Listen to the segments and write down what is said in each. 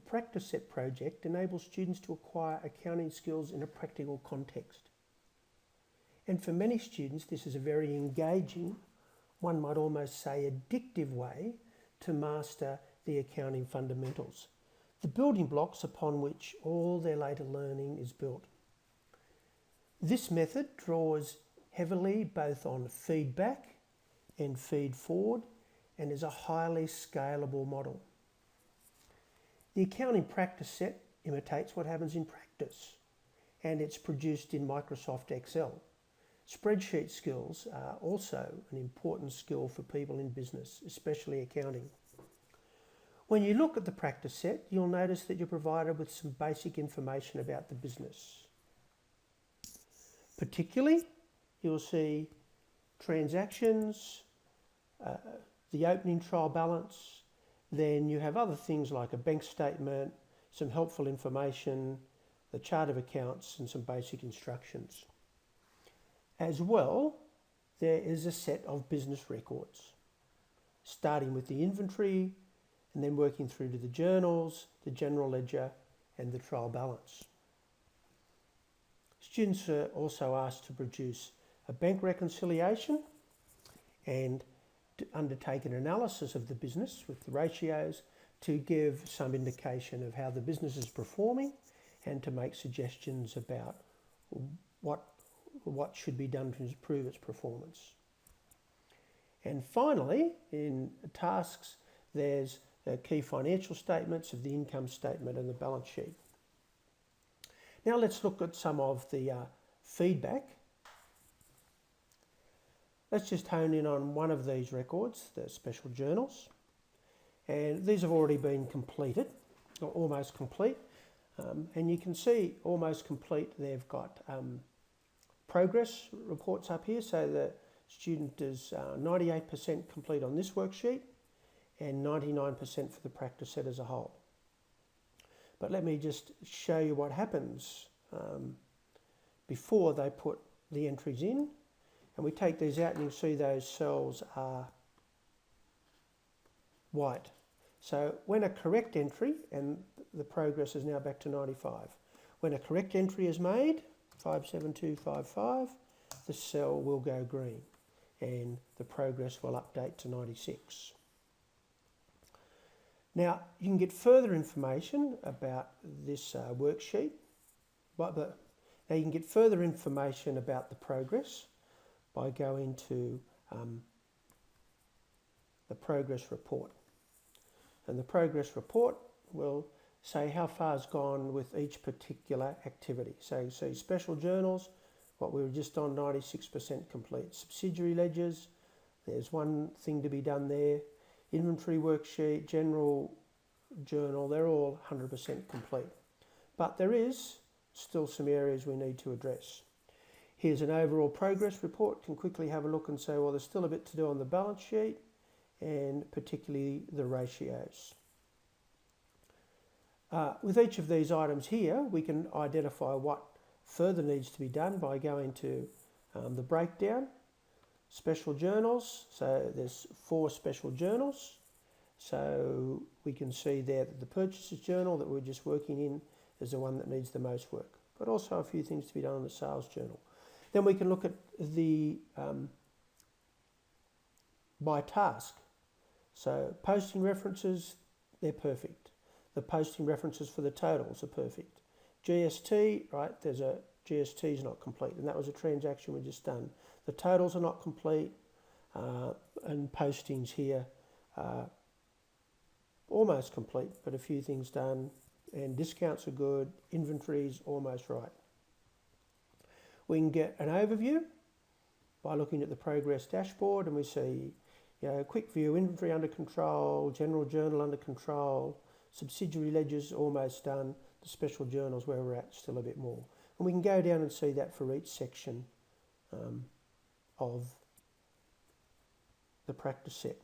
practice set project enables students to acquire accounting skills in a practical context. And for many students, this is a very engaging, one might almost say addictive way to master the accounting fundamentals, the building blocks upon which all their later learning is built. This method draws heavily both on feedback and feed forward and is a highly scalable model. The accounting practice set imitates what happens in practice, and it's produced in Microsoft Excel. Spreadsheet skills are also an important skill for people in business, especially accounting. When you look at the practice set, you'll notice that you're provided with some basic information about the business. Particularly, you'll see transactions, the opening trial balance, then you have other things like a bank statement, some helpful information, the chart of accounts and some basic instructions. As well, there is a set of business records, starting with the inventory and then working through to the journals, the general ledger and the trial balance. Students are also asked to produce a bank reconciliation and to undertake an analysis of the business with the ratios to give some indication of how the business is performing and to make suggestions about what should be done to improve its performance. And finally, in tasks, there's key financial statements of the income statement and the balance sheet. Now let's look at some of the feedback. Let's just hone in on one of these records, the special journals. And these have already been completed, or almost complete. And you can see almost complete, they've got progress reports up here. So the student is 98% complete on this worksheet and 99% for the practice set as a whole. But let me just show you what happens before they put the entries in. And we take these out and you see those cells are white. So when a correct entry, and the progress is now back to 95, when a correct entry is made, 57255, the cell will go green and the progress will update to 96. Now, you can get further information about this worksheet. Now, you can get further information about the progress by going to the progress report. And the progress report will say how far has gone with each particular activity. So special journals, what we were just on, 96% complete. Subsidiary ledgers, there's one thing to be done there. Inventory worksheet, general journal, they're all 100% complete. But there is still some areas we need to address. Here's an overall progress report. Can quickly have a look and say, well, there's still a bit to do on the balance sheet and particularly the ratios. With each of these items here, we can identify what further needs to be done by going to the breakdown. Special journals, so there's 4 special journals. So we can see there that the purchases journal that we're just working in is the one that needs the most work, but also a few things to be done on the sales journal. Then we can look at the by task. So posting references, they're perfect. The posting references for the totals are perfect. GST, right, there's a GST is not complete, and that was a transaction we just done. The totals are not complete, and postings here are almost complete, but a few things done, and discounts are good, inventory's almost right. We can get an overview by looking at the progress dashboard, and we see, you know, quick view, inventory under control, general journal under control, subsidiary ledgers almost done, the special journals where we're at still a bit more. And we can go down and see that for each section of the practice set.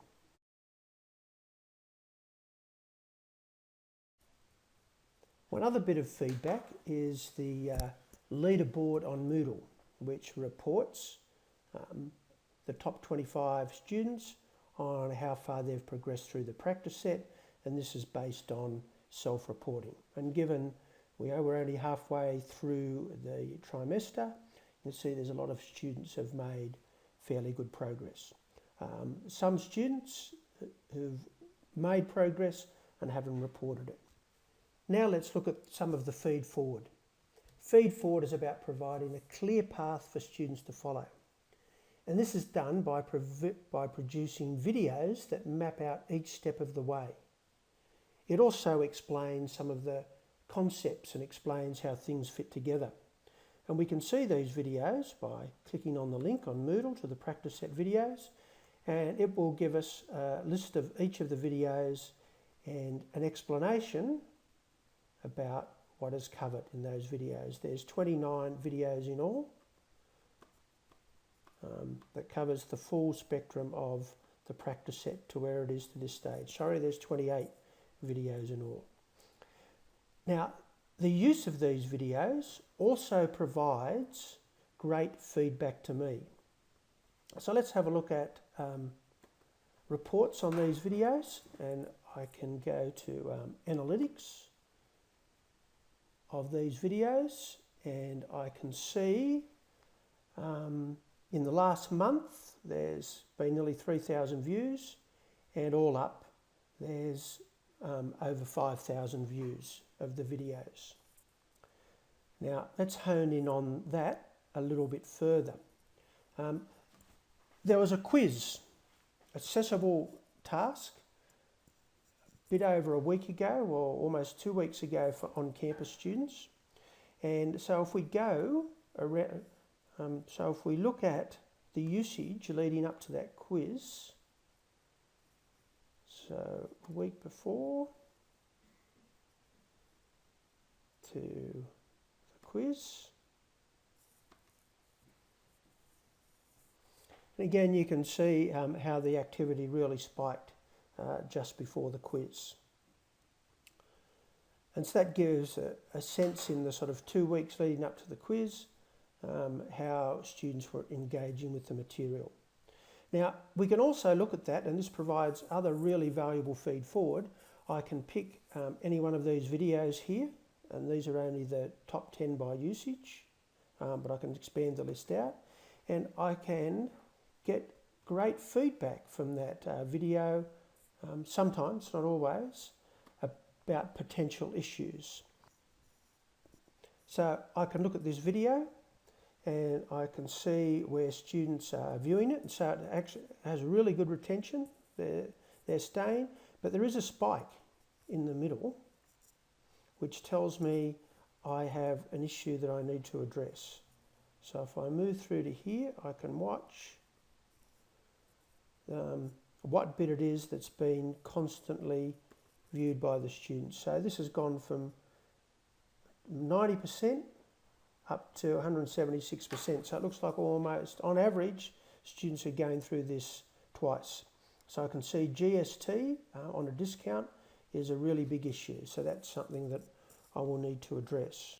One other bit of feedback is the Leaderboard on Moodle, which reports the top 25 students on how far they've progressed through the practice set, and this is based on self-reporting. And given we're only halfway through the trimester, you can see there's a lot of students have made fairly good progress. Some students who've made progress and haven't reported it. Now let's look at some of the feed forward. Feed forward is about providing a clear path for students to follow. And this is done by producing videos that map out each step of the way. It also explains some of the concepts and explains how things fit together. And we can see these videos by clicking on the link on Moodle to the practice set videos, and it will give us a list of each of the videos and an explanation about what is covered in those videos. There's 29 videos in all that covers the full spectrum of the practice set to where it is to this stage. Sorry, there's 28 videos in all. Now, the use of these videos also provides great feedback to me. So let's have a look at reports on these videos, and I can go to analytics of these videos, and I can see in the last month there's been nearly 3,000 views, and all up there's over 5,000 views of the videos. Now let's hone in on that a little bit further. There was a quiz, accessible task, a bit over a week ago, or almost 2 weeks ago, for on-campus students. And so if we go around, so if we look at the usage leading up to that quiz, so a week before to the quiz. And again, you can see how the activity really spiked just before the quiz. And so that gives a sense in the sort of 2 weeks leading up to the quiz, how students were engaging with the material. Now, we can also look at that, and this provides other really valuable feed forward. I can pick any one of these videos here, and these are only the top 10 by usage, but I can expand the list out, and I can get great feedback from that video, sometimes, not always, about potential issues. So I can look at this video and I can see where students are viewing it, and so it actually has really good retention. They're staying, but there is a spike in the middle which tells me I have an issue that I need to address. So if I move through to here, I can watch what bit it is that's been constantly viewed by the students. So this has gone from 90% up to 176%. So it looks like almost, on average, students are going through this twice. So I can see GST on a discount is a really big issue. So that's something that I will need to address.